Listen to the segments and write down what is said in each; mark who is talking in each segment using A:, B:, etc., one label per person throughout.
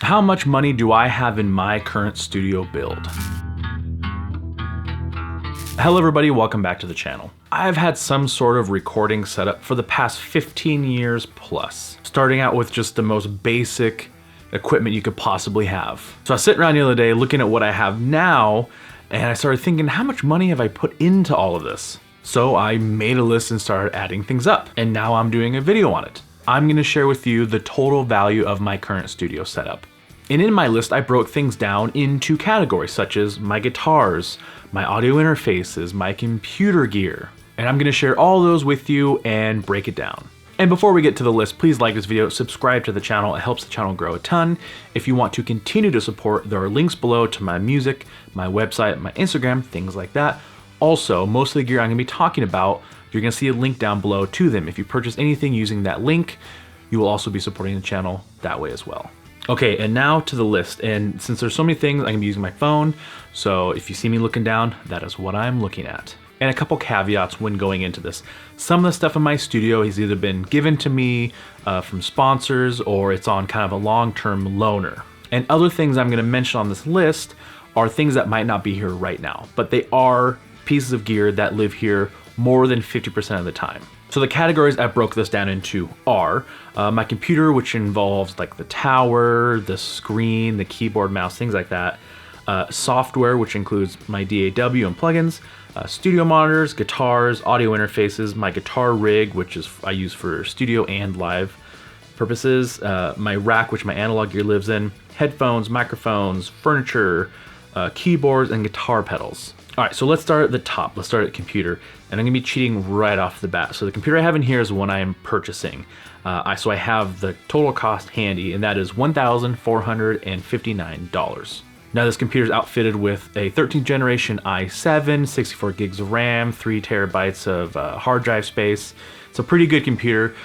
A: How much money do I have in my current studio build? Hello everybody, welcome back to the channel. I've had some sort of recording setup for the past 15 years plus, starting out with just the most basic equipment you could possibly have. So I was sitting around the other day looking at what I have now, and I started thinking, how much money have I put into all of this? So I made a list and started adding things up, and now I'm doing a video on it. I'm gonna share with you the total value of my current studio setup. And in my list, I broke things down into categories such as my guitars, my audio interfaces, my computer gear. And I'm gonna share all those with you and break it down. And before we get to the list, please like this video, subscribe to the channel, it helps the channel grow a ton. If you want to continue to support, there are links below to my music, my website, my Instagram, things like that. Also, most of the gear I'm gonna be talking about, you're gonna see a link down below to them. If you purchase anything using that link, you will also be supporting the channel that way as well. Okay, and now to the list. And since there's so many things, I'm gonna be using my phone. So if you see me looking down, that is what I'm looking at. And a couple caveats when going into this. Some of the stuff in my studio has either been given to me from sponsors, or it's on kind of a long-term loaner. And other things I'm gonna mention on this list are things that might not be here right now, but they are pieces of gear that live here more than 50% of the time. So the categories I broke this down into are my computer, which involves like the tower, the screen, the keyboard, mouse, things like that. Software, which includes my DAW and plugins, studio monitors, guitars, audio interfaces, my guitar rig, which is I use for studio and live purposes, my rack, which my analog gear lives in, headphones, microphones, furniture, keyboards, and guitar pedals. All right, so let's start at the top. Let's start at computer, and I'm gonna be cheating right off the bat. So the computer I have in here is one I am purchasing. So I have the total cost handy, and that is $1,459. Now this computer is outfitted with a 13th generation i7, 64 gigs of RAM, 3 terabytes of hard drive space. It's a pretty good computer.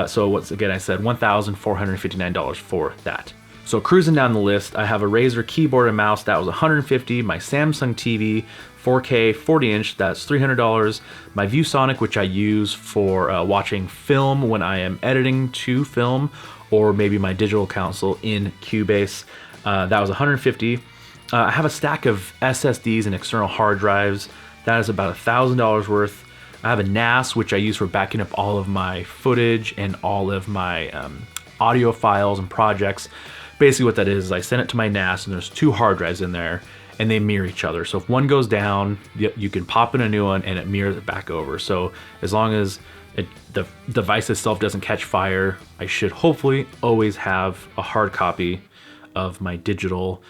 A: So once again, I said $1,459 for that. So cruising down the list, I have a Razer keyboard and mouse, that was $150, my Samsung TV, 4K 40-inch, that's $300, my ViewSonic, which I use for watching film when I am editing to film, or maybe my digital console in Cubase, that was $150. I have a stack of SSDs and external hard drives, that is about $1,000 worth. I have a NAS, which I use for backing up all of my footage and all of my audio files and projects. Basically what that is I send it to my NAS, and there's 2 hard drives in there, and they mirror each other. So if one goes down, you can pop in a new one and it mirrors it back over. So as long as the device itself doesn't catch fire, I should hopefully always have a hard copy of my digital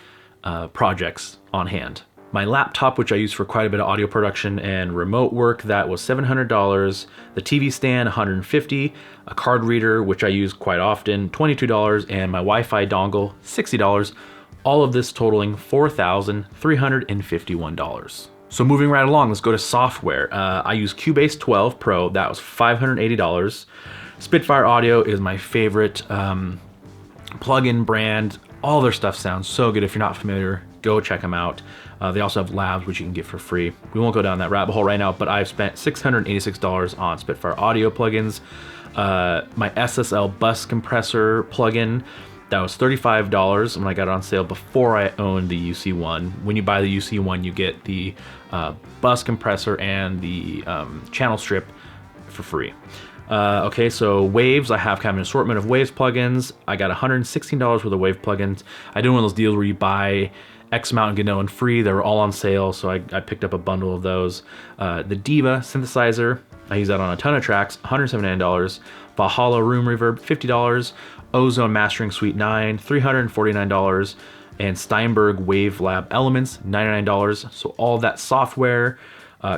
A: projects on hand. My laptop, which I use for quite a bit of audio production and remote work, that was $700. The TV stand, $150. A card reader, which I use quite often, $22. And my Wi-Fi dongle, $60. All of this totaling $4,351. So moving right along, let's go to software. I use Cubase 12 Pro, that was $580. Spitfire Audio is my favorite plugin brand. All their stuff sounds so good. If you're not familiar, go check them out. They also have labs, which you can get for free. We won't go down that rabbit hole right now, but I've spent $686 on Spitfire Audio plugins. My SSL bus compressor plugin, that was $35 when I got it on sale before I owned the UC1. When you buy the UC1, you get the bus compressor and the channel strip for free. Okay, so Waves, I have kind of an assortment of Waves plugins. I got $116 worth of Wave plugins. I did one of those deals where you buy X amount and get one free. They were all on sale, so I picked up a bundle of those. The Diva synthesizer, I use that on a ton of tracks, $179. Valhalla Room Reverb, $50. Ozone Mastering Suite 9, $349. And Steinberg Wave Lab Elements, $99. So all of that software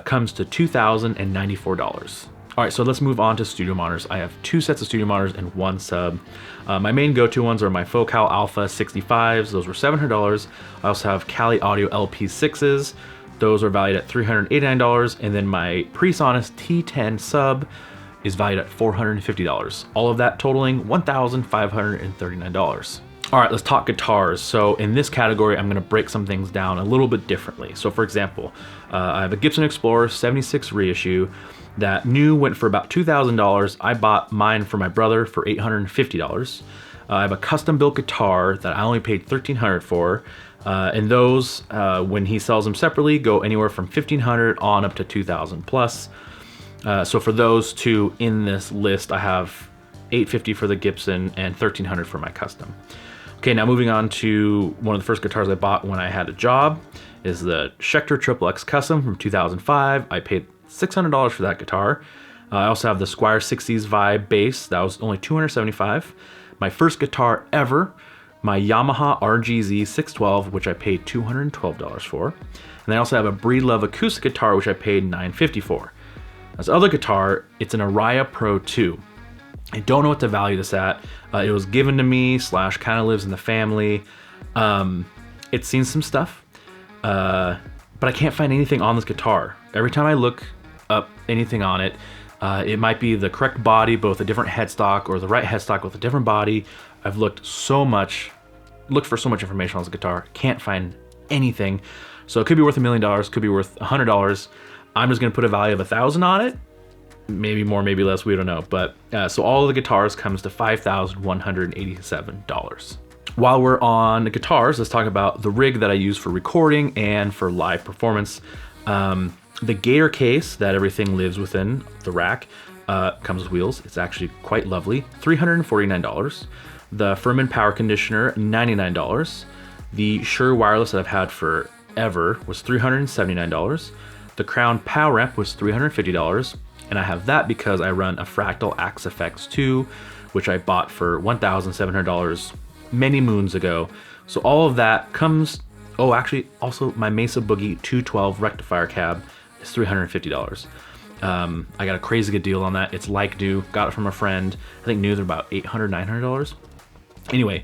A: comes to $2,094. All right, so let's move on to studio monitors. I have 2 sets of studio monitors and 1 sub. My main go-to ones are my Focal Alpha 65s. Those were $700. I also have Kali Audio LP6s. Those are valued at $389. And then my PreSonus T10 sub is valued at $450. All of that totaling $1,539. All right, let's talk guitars. So in this category, I'm gonna break some things down a little bit differently. So for example, I have a Gibson Explorer 76 reissue that new went for about $2,000. I bought mine for my brother for $850. I have a custom built guitar that I only paid $1,300 for. And those, when he sells them separately, go anywhere from $1,500 on up to $2,000 plus. So for those two in this list, I have $850 for the Gibson and $1,300 for my custom. Okay, now moving on to one of the first guitars I bought when I had a job is the Schecter Triple X Custom from 2005. I paid $600 for that guitar. I also have the Squier 60s Vibe bass. That was only $275. My first guitar ever, my Yamaha RGZ 612, which I paid $212 for. And I also have a Breedlove acoustic guitar, which I paid $950 for. This other guitar, it's an Araya Pro 2. I don't know what to value this at. It was given to me / kind of lives in the family. It's seen some stuff, but I can't find anything on this guitar. Every time I look up anything on it, it might be the correct body, both a different headstock or the right headstock with a different body. I've looked for so much information on this guitar, can't find anything. So it could be worth $1 million, could be worth $100. I'm just gonna put a value of 1,000 on it. Maybe more, maybe less, we don't know. But so all of the guitars comes to $5,187. While we're on the guitars, let's talk about the rig that I use for recording and for live performance. The Gator case that everything lives within, the rack, comes with wheels. It's actually quite lovely, $349. The Furman power conditioner, $99. The Shure wireless that I've had forever was $379. The Crown Power Amp was $350. And I have that because I run a Fractal Axe FX 2, which I bought for $1,700 many moons ago. So all of that comes, oh, actually also my Mesa Boogie 212 rectifier cab is $350. I got a crazy good deal on that. It's like new, got it from a friend. I think new, they're about $800, $900. Anyway,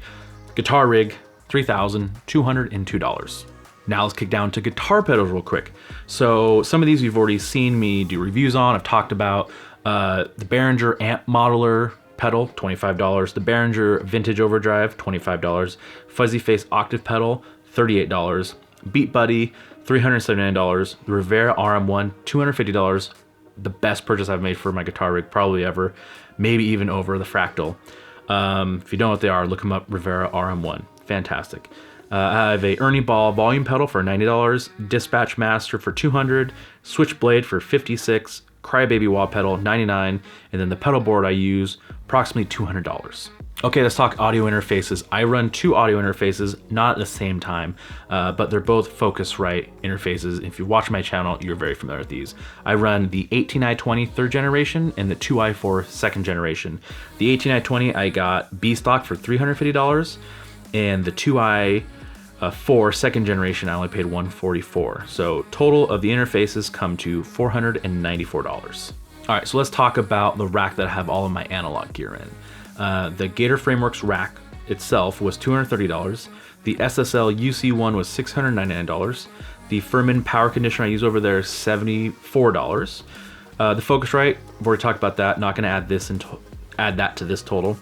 A: guitar rig, $3,202. Now let's kick down to guitar pedals real quick. So some of these you've already seen me do reviews on. I've talked about the Behringer Amp Modeler pedal, $25. The Behringer Vintage Overdrive, $25. Fuzzy Face Octave pedal, $38. Beat Buddy, $379. The Rivera RM1, $250. The best purchase I've made for my guitar rig probably ever, maybe even over the Fractal. If you don't know what they are, look them up, Rivera RM1, fantastic. I have a Ernie Ball volume pedal for $90, Dispatch Master for $200, Switchblade for $56, Crybaby wah pedal $99, and then the pedal board I use approximately $200. Okay, let's talk audio interfaces. I run two audio interfaces, not at the same time, but they're both Focusrite interfaces. If you watch my channel, you're very familiar with these. I run the 18i20 third generation and the 2i4 second generation. The 18i20 I got B stock for $350, and the 2i4 second generation I only paid $144. So total of the interfaces come to $494. All right, so let's talk about the rack that I have all of my analog gear in. The Gator Frameworks rack itself was $230. The SSL UC1 was $699. The Furman power conditioner I use over there is $74. The Focusrite, I've already talked about that. Not going to add that to this total.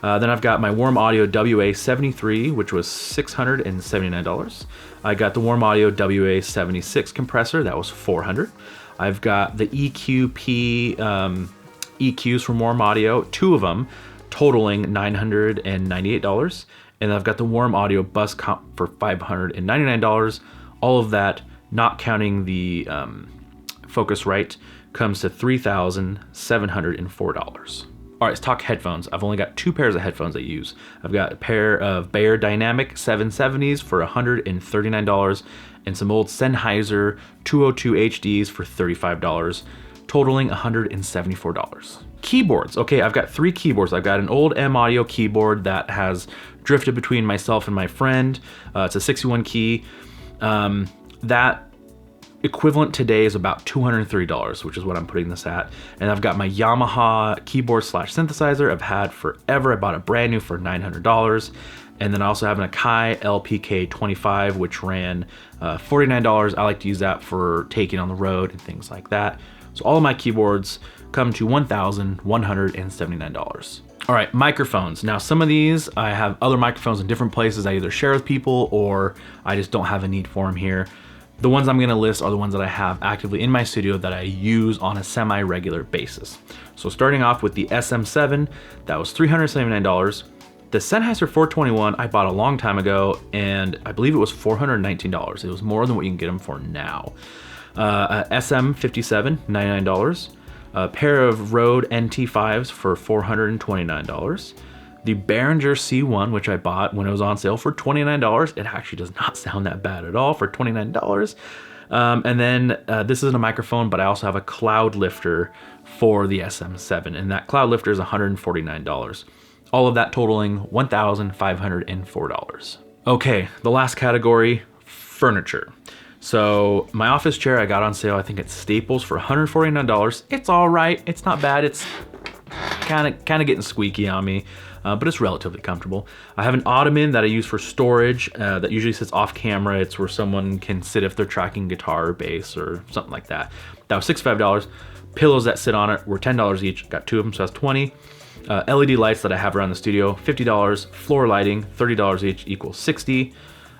A: Then I've got my Warm Audio WA73, which was $679. I got the Warm Audio WA76 compressor, that was $400. I've got the EQP EQs from Warm Audio, two of them, totaling $998. And I've got the Warm Audio Bus Comp for $599. All of that, not counting the Focusrite, comes to $3,704. All right, let's talk headphones. I've only got two pairs of headphones I use. I've got a pair of Beyer Dynamic 770s for $139 and some old Sennheiser 202 HDs for $35, totaling $174. Keyboards. Okay, I've got three keyboards. I've got an old M Audio keyboard that has drifted between myself and my friend. It's a 61 key. That equivalent today is about $230, which is what I'm putting this at. And I've got my Yamaha keyboard / synthesizer I've had forever. I bought it brand new for $900. And then I also have an Akai LPK 25, which ran $49. I like to use that for taking on the road and things like that. So all of my keyboards come to $1,179. All right, microphones. Now some of these, I have other microphones in different places I either share with people or I just don't have a need for them here. The ones I'm gonna list are the ones that I have actively in my studio that I use on a semi-regular basis. So starting off with the SM7, that was $379. The Sennheiser 421 I bought a long time ago, and I believe it was $419. It was more than what you can get them for now. SM57, $99. A pair of Rode NT5s for $429. The Behringer C1, which I bought when it was on sale for $29. It actually does not sound that bad at all for $29. And then this isn't a microphone, but I also have a cloud lifter for the SM7, and that cloud lifter is $149. All of that totaling $1,504. Okay, the last category, furniture. So my office chair I got on sale, I think at Staples for $149. It's all right, it's not bad. It's kind of getting squeaky on me, but it's relatively comfortable. I have an ottoman that I use for storage that usually sits off camera. It's where someone can sit if they're tracking guitar or bass or something like that. That was $65. Pillows that sit on it were $10 each. Got 2 of them, so that's $20. LED lights that I have around the studio, $50. Floor lighting, $30 each, equals $60.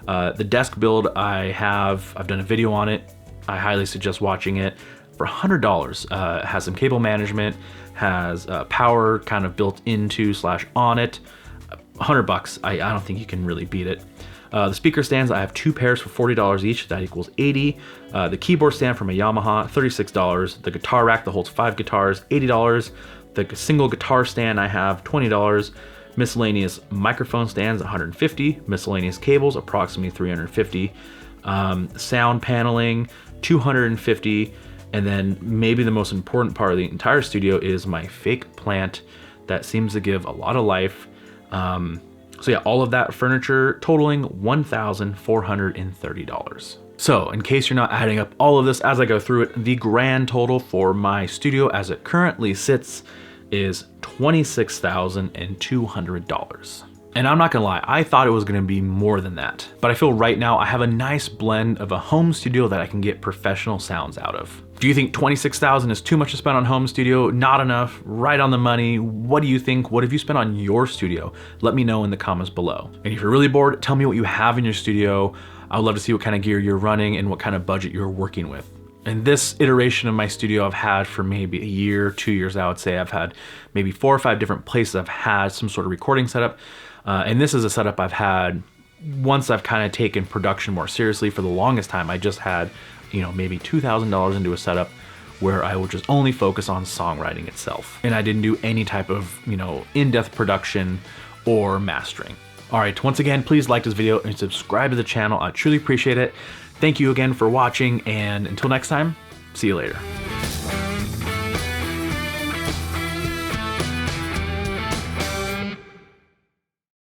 A: The desk build I've done a video on it. I highly suggest watching it. For $100, it has some cable management, has power kind of built into / on it. $100, I don't think you can really beat it. The speaker stands, I have 2 pairs for $40 each, that equals $80. The keyboard stand from a Yamaha, $36. The guitar rack that holds 5 guitars, $80. The single guitar stand I have, $20. Miscellaneous microphone stands, $150. Miscellaneous cables, approximately $350. Sound paneling, $250. And then maybe the most important part of the entire studio is my fake plant that seems to give a lot of life. So yeah, all of that furniture totaling $1,430. So in case you're not adding up all of this as I go through it, the grand total for my studio as it currently sits is $26,200. And I'm not gonna lie, I thought it was gonna be more than that. But I feel right now I have a nice blend of a home studio that I can get professional sounds out of. Do you think $26,000 is too much to spend on home studio? Not enough? Right on the money? What do you think? What have you spent on your studio? Let me know in the comments below. And if you're really bored, tell me what you have in your studio. I would love to see what kind of gear you're running and what kind of budget you're working with. And this iteration of my studio I've had for maybe a year, 2 years, I would say. I've had maybe 4 or 5 different places I've had some sort of recording setup. And this is a setup I've had once I've kind of taken production more seriously. For the longest time, I just had, maybe $2,000 into a setup where I would just only focus on songwriting itself. And I didn't do any type of, in-depth production or mastering. All right, once again, please like this video and subscribe to the channel. I truly appreciate it. Thank you again for watching, and until next time, see you later.